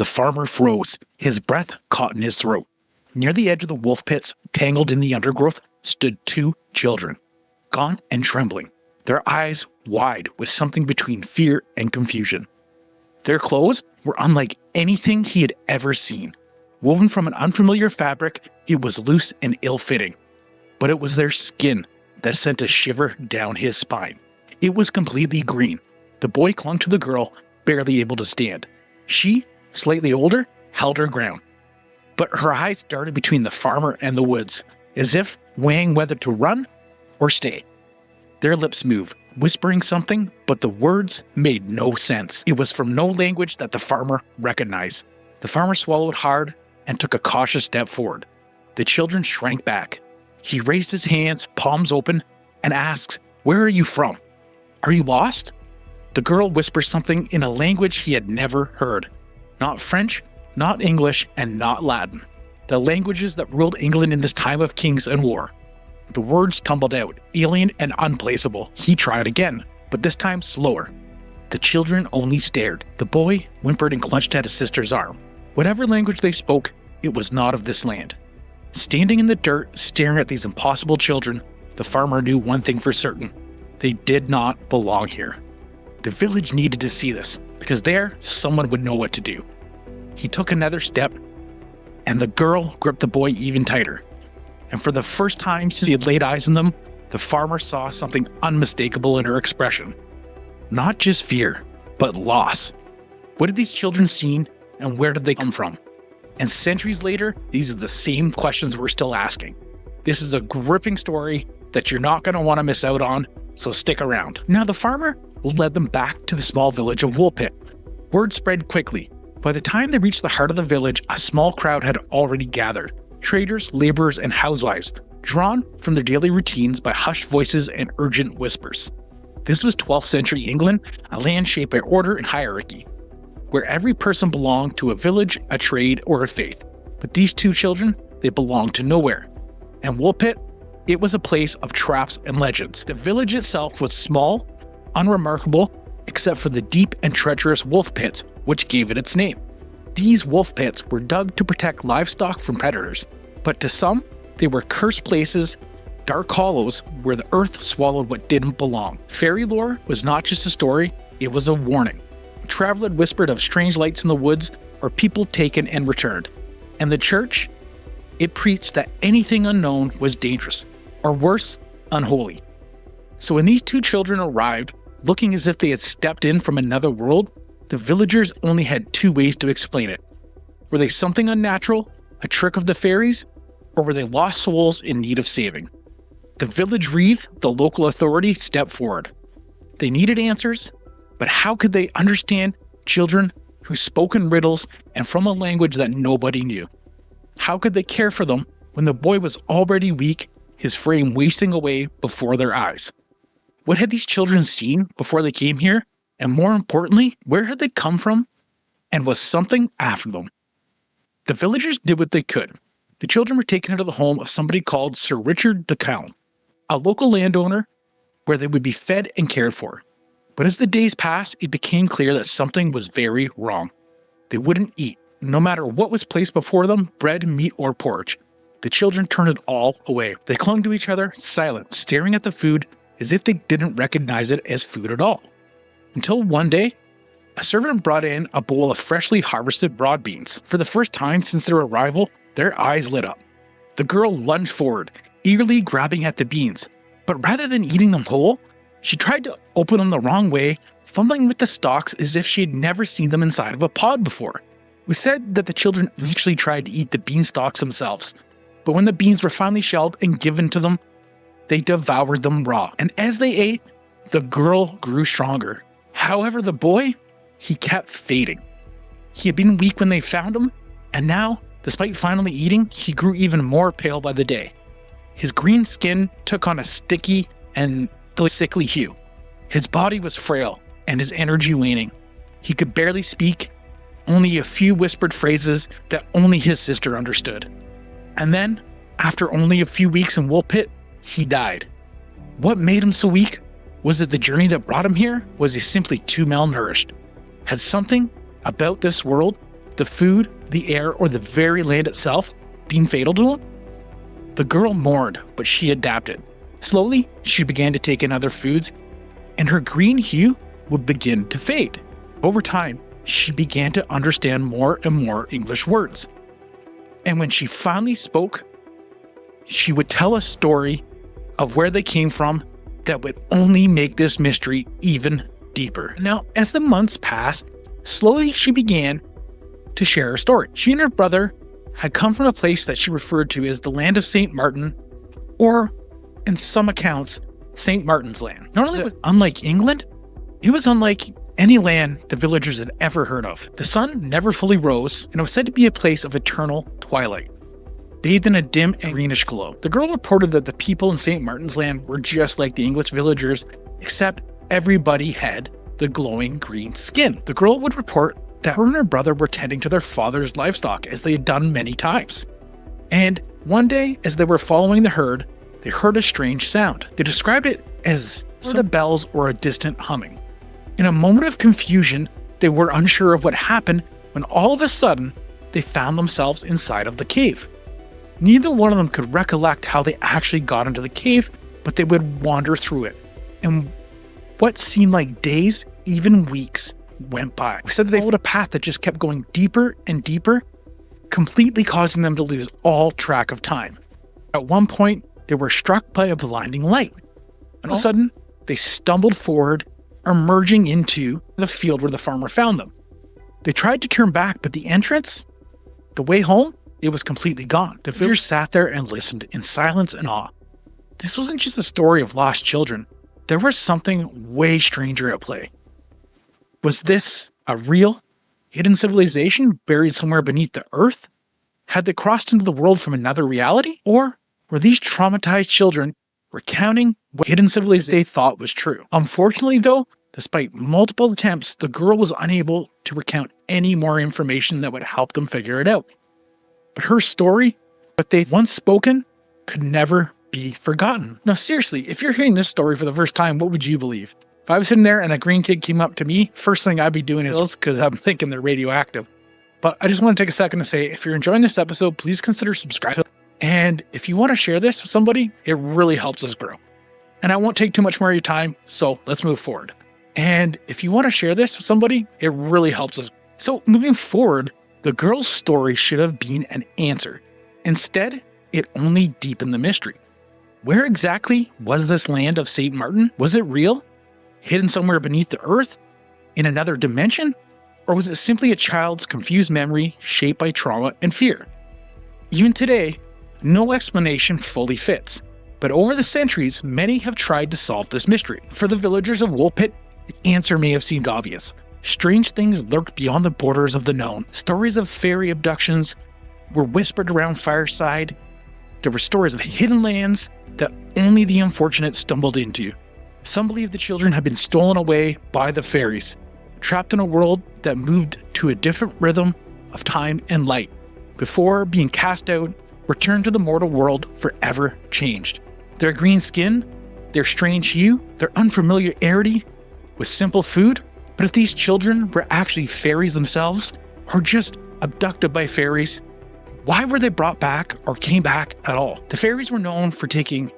The farmer froze, his breath caught in his throat. Near the edge of the wolf pits, tangled in the undergrowth, stood two children, gaunt and trembling, their eyes wide with something between fear and confusion. Their clothes were unlike anything he had ever seen. Woven from an unfamiliar fabric, it was loose and ill-fitting. But it was their skin that sent a shiver down his spine. It was completely green. The boy clung to the girl, barely able to stand. She, slightly older, held her ground. But her eyes darted between the farmer and the woods, as if weighing whether to run or stay. Their lips moved, whispering something, but the words made no sense. It was from no language that the farmer recognized. The farmer swallowed hard and took a cautious step forward. The children shrank back. He raised his hands, palms open, and asked, "Where are you from? Are you lost?" The girl whispers something in a language he had never heard. Not French, not English, and not Latin. The languages that ruled England in this time of kings and war. The words tumbled out, alien and unplaceable. He tried again, but this time slower. The children only stared. The boy whimpered and clutched at his sister's arm. Whatever language they spoke, it was not of this land. Standing in the dirt, staring at these impossible children, the farmer knew one thing for certain. They did not belong here. The village needed to see this, because there, someone would know what to do. He took another step, and the girl gripped the boy even tighter. And for the first time since he had laid eyes on them, the farmer saw something unmistakable in her expression. Not just fear, but loss. What had these children seen, and where did they come from? And centuries later, these are the same questions we're still asking. This is a gripping story that you're not going to want to miss out on, so stick around. Now the farmer led them back to the small village of Woolpit. Word spread quickly. By the time they reached the heart of the village, a small crowd had already gathered. Traders, laborers, and housewives, drawn from their daily routines by hushed voices and urgent whispers. This was 12th century England, a land shaped by order and hierarchy, where every person belonged to a village, a trade, or a faith. But these two children, they belonged to nowhere. And Woolpit, it was a place of traps and legends. The village itself was small, unremarkable, except for the deep and treacherous wolf pits, which gave it its name. These wolf pits were dug to protect livestock from predators, but to some, they were cursed places, dark hollows where the earth swallowed what didn't belong. Fairy lore was not just a story, it was a warning. A traveler had whispered of strange lights in the woods or people taken and returned. And the church, it preached that anything unknown was dangerous, or worse, unholy. So when these two children arrived, looking as if they had stepped in from another world, the villagers only had two ways to explain it. Were they something unnatural, a trick of the fairies, or were they lost souls in need of saving? The village reeve, the local authority, stepped forward. They needed answers, but how could they understand children who spoke in riddles and from a language that nobody knew? How could they care for them when the boy was already weak, his frame wasting away before their eyes? What had these children seen before they came here? And more importantly, where had they come from? And was something after them? The villagers did what they could. The children were taken into the home of somebody called Sir Richard de Calne, a local landowner where they would be fed and cared for. But as the days passed, it became clear that something was very wrong. They wouldn't eat, no matter what was placed before them, bread, meat, or porridge. The children turned it all away. They clung to each other, silent, staring at the food as if they didn't recognize it as food at all. Until one day, a servant brought in a bowl of freshly harvested broad beans. For the first time since their arrival, their eyes lit up. The girl lunged forward, eagerly grabbing at the beans. But rather than eating them whole, she tried to open them the wrong way, fumbling with the stalks as if she had never seen them inside of a pod before. It was said that the children actually tried to eat the bean stalks themselves. But when the beans were finally shelled and given to them, they devoured them raw. And as they ate, the girl grew stronger. However, the boy, he kept fading. He had been weak when they found him, and now, despite finally eating, he grew even more pale by the day. His green skin took on a sticky and sickly hue. His body was frail, and his energy waning. He could barely speak, only a few whispered phrases that only his sister understood. And then, after only a few weeks in Woolpit, he died. What made him so weak? Was it the journey that brought him here? Was he simply too malnourished? Had something about this world the food, the air, or the very land itself being fatal to them? The girl mourned, but she adapted. Slowly, she began to take in other foods, and her green hue would begin to fade. Over time, she began to understand more and more English words. And when she finally spoke, she would tell a story of where they came from that would only make this mystery even deeper. Now, as the months passed, slowly she began to share her story. She and her brother had come from a place that she referred to as the land of St. Martin, or in some accounts, St. Martin's Land. Not only was it unlike England, it was unlike any land the villagers had ever heard of. The sun never fully rose, and it was said to be a place of eternal twilight, bathed in a dim and greenish glow. The girl reported that the people in St. Martin's Land were just like the English villagers, except everybody had the glowing green skin. The girl would report that her and her brother were tending to their father's livestock, as they had done many times. And one day, as they were following the herd, they heard a strange sound. They described it as some bells or a distant humming. In a moment of confusion, they were unsure of what happened when all of a sudden, they found themselves inside of the cave. Neither one of them could recollect how they actually got into the cave, but they would wander through it. And what seemed like days, even weeks, went by. They said that they followed a path that just kept going deeper and deeper, completely causing them to lose all track of time. At one point, they were struck by a blinding light. And all of a sudden, they stumbled forward, emerging into the field where the farmer found them. They tried to turn back, but the entrance, the way home, it was completely gone. The villagers sat there and listened in silence and awe. This wasn't just a story of lost children. There was something way stranger at play. Was this a real, hidden civilization buried somewhere beneath the earth? Had they crossed into the world from another reality? Or were these traumatized children recounting what hidden civilization they thought was true? Unfortunately, though, despite multiple attempts, the girl was unable to recount any more information that would help them figure it out. But her story, what they once spoken, could never be forgotten. Now, seriously, if you're hearing this story for the first time, what would you believe? If I was sitting there and a green kid came up to me, first thing I'd be doing is because I'm thinking they're radioactive. But I just want to take a second to say, if you're enjoying this episode, please consider subscribing. And if you want to share this with somebody, it really helps us grow. And I won't take too much more of your time, so let's move forward. And if you want to share this with somebody, it really helps us. So moving forward, the girl's story should have been an answer. Instead, it only deepened the mystery. Where exactly was this land of St. Martin? Was it real? Hidden somewhere beneath the earth? In another dimension? Or was it simply a child's confused memory shaped by trauma and fear? Even today, no explanation fully fits. But over the centuries, many have tried to solve this mystery. For the villagers of Woolpit, the answer may have seemed obvious. Strange things lurked beyond the borders of the known. Stories of Faerie abductions were whispered around fireside. There were stories of hidden lands that only the unfortunate stumbled into. Some believe the children had been stolen away by the fairies, trapped in a world that moved to a different rhythm of time and light, before being cast out, returned to the mortal world forever changed. Their green skin, their strange hue, their unfamiliarity with simple food. But if these children were actually fairies themselves, or just abducted by fairies, why were they brought back or came back at all? The fairies were known for taking,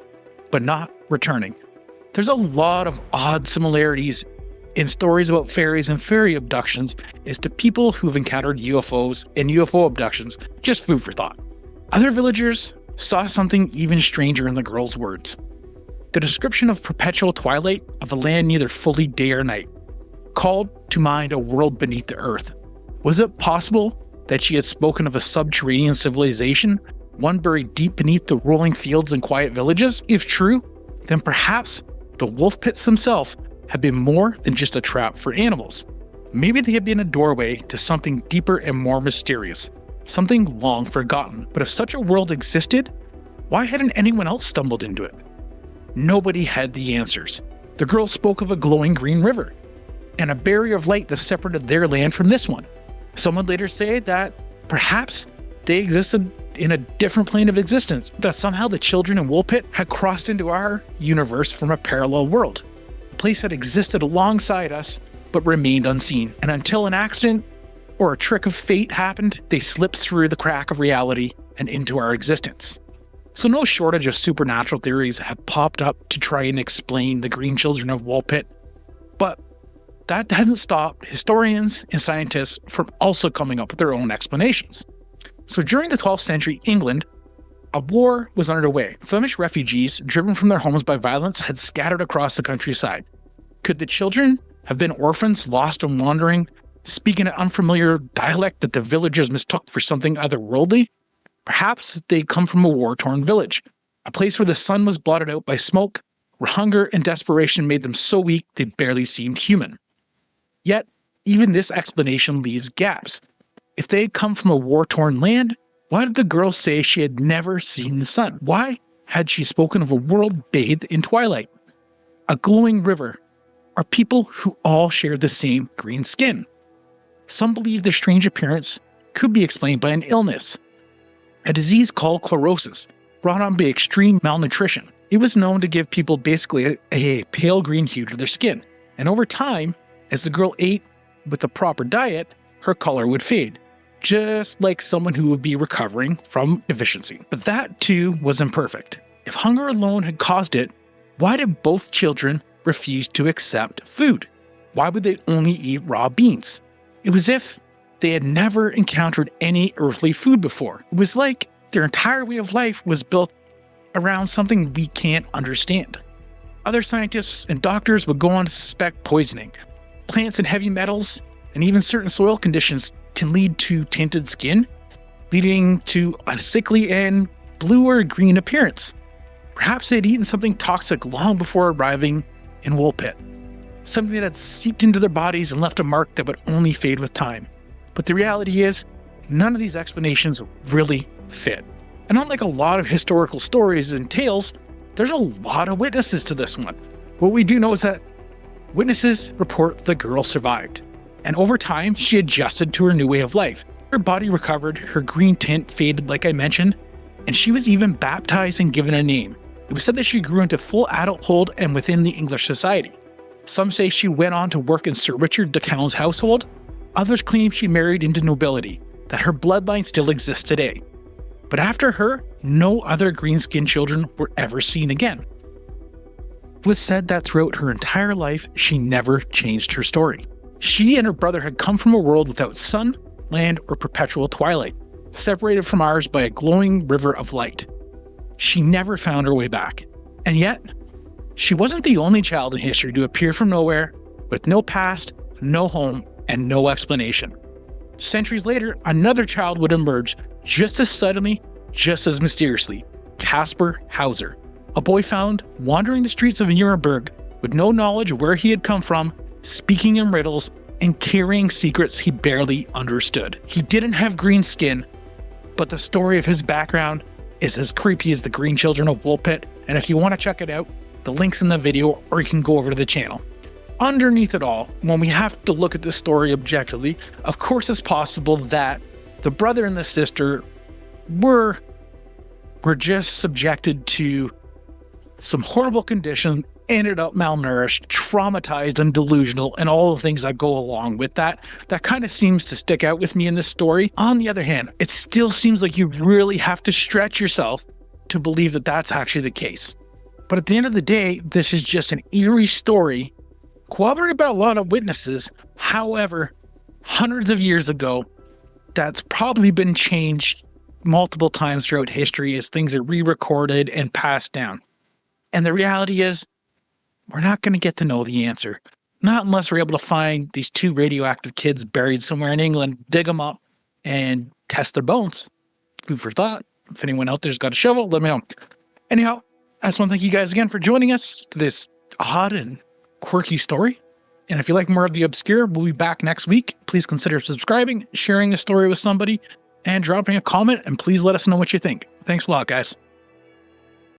but not returning. There's a lot of odd similarities in stories about fairies and fairy abductions as to people who've encountered UFOs and UFO abductions. Just food for thought. Other villagers saw something even stranger in the girl's words. The description of perpetual twilight of a land neither fully day or night called to mind a world beneath the earth. Was it possible that she had spoken of a subterranean civilization, one buried deep beneath the rolling fields and quiet villages? If true, then perhaps the Woolpits themselves had been more than just a trap for animals. Maybe they had been a doorway to something deeper and more mysterious, something long forgotten. But if such a world existed, why hadn't anyone else stumbled into it? Nobody had the answers. The girl spoke of a glowing green river, and a barrier of light that separated their land from this one. Some would later say that perhaps they existed in a different plane of existence, that somehow the children in Woolpit had crossed into our universe from a parallel world, a place that existed alongside us but remained unseen. And until an accident or a trick of fate happened, they slipped through the crack of reality and into our existence. So no shortage of supernatural theories have popped up to try and explain the green children of Woolpit, but that hasn't stopped historians and scientists from also coming up with their own explanations. So during the 12th century England, a war was underway. Flemish refugees, driven from their homes by violence, had scattered across the countryside. Could the children have been orphans, lost and wandering, speaking an unfamiliar dialect that the villagers mistook for something otherworldly? Perhaps they'd come from a war-torn village, a place where the sun was blotted out by smoke, where hunger and desperation made them so weak they barely seemed human. Yet, even this explanation leaves gaps. If they had come from a war-torn land, why did the girl say she had never seen the sun? Why had she spoken of a world bathed in twilight? A glowing river, or people who all shared the same green skin? Some believe their strange appearance could be explained by an illness, a disease called chlorosis, brought on by extreme malnutrition. It was known to give people basically a pale green hue to their skin, and over time, as the girl ate with the proper diet, her color would fade, just like someone who would be recovering from deficiency. But that too was imperfect. If hunger alone had caused it, why did both children refuse to accept food? Why would they only eat raw beans? It was as if they had never encountered any earthly food before. It was like their entire way of life was built around something we can't understand. Other scientists and doctors would go on to suspect poisoning. Plants and heavy metals, and even certain soil conditions can lead to tinted skin, leading to a sickly and blue or green appearance. Perhaps they'd eaten something toxic long before arriving in Woolpit, something that had seeped into their bodies and left a mark that would only fade with time. But the reality is, none of these explanations really fit. And unlike a lot of historical stories and tales, there's a lot of witnesses to this one. What we do know is that witnesses report the girl survived, and over time she adjusted to her new way of life. Her body recovered, her green tint faded like I mentioned, and she was even baptized and given a name. It was said that she grew into full adulthood and within the English society. Some say she went on to work in Sir Richard de Calne's household. Others claim she married into nobility, that her bloodline still exists today. But after her, no other green-skinned children were ever seen again. It was said that throughout her entire life, she never changed her story. She and her brother had come from a world without sun, land, or perpetual twilight, separated from ours by a glowing river of light. She never found her way back. And yet, she wasn't the only child in history to appear from nowhere, with no past, no home, and no explanation. Centuries later, another child would emerge just as suddenly, just as mysteriously. Caspar Hauser, a boy found wandering the streets of Nuremberg with no knowledge of where he had come from, speaking in riddles, and carrying secrets he barely understood. He didn't have green skin, but the story of his background is as creepy as the green children of Woolpit, and if you want to check it out, the link's in the video, or you can go over to the channel. Underneath it all, when we have to look at this story objectively, of course it's possible that the brother and the sister were just subjected to some horrible condition, ended up malnourished, traumatized, and delusional, and all the things that go along with that. That kind of seems to stick out with me in this story. On the other hand, it still seems like you really have to stretch yourself to believe that that's actually the case. But at the end of the day, this is just an eerie story corroborated by a lot of witnesses. However, hundreds of years ago, that's probably been changed multiple times throughout history as things are re-recorded and passed down. And the reality is, we're not going to get to know the answer. Not unless we're able to find these two radioactive kids buried somewhere in England, dig them up, and test their bones. Food for thought. If anyone out there's got a shovel, let me know. Anyhow, I just want to thank you guys again for joining us to this odd and quirky story. And if you like more of the obscure, we'll be back next week. Please consider subscribing, sharing the story with somebody, and dropping a comment, and please let us know what you think. Thanks a lot, guys.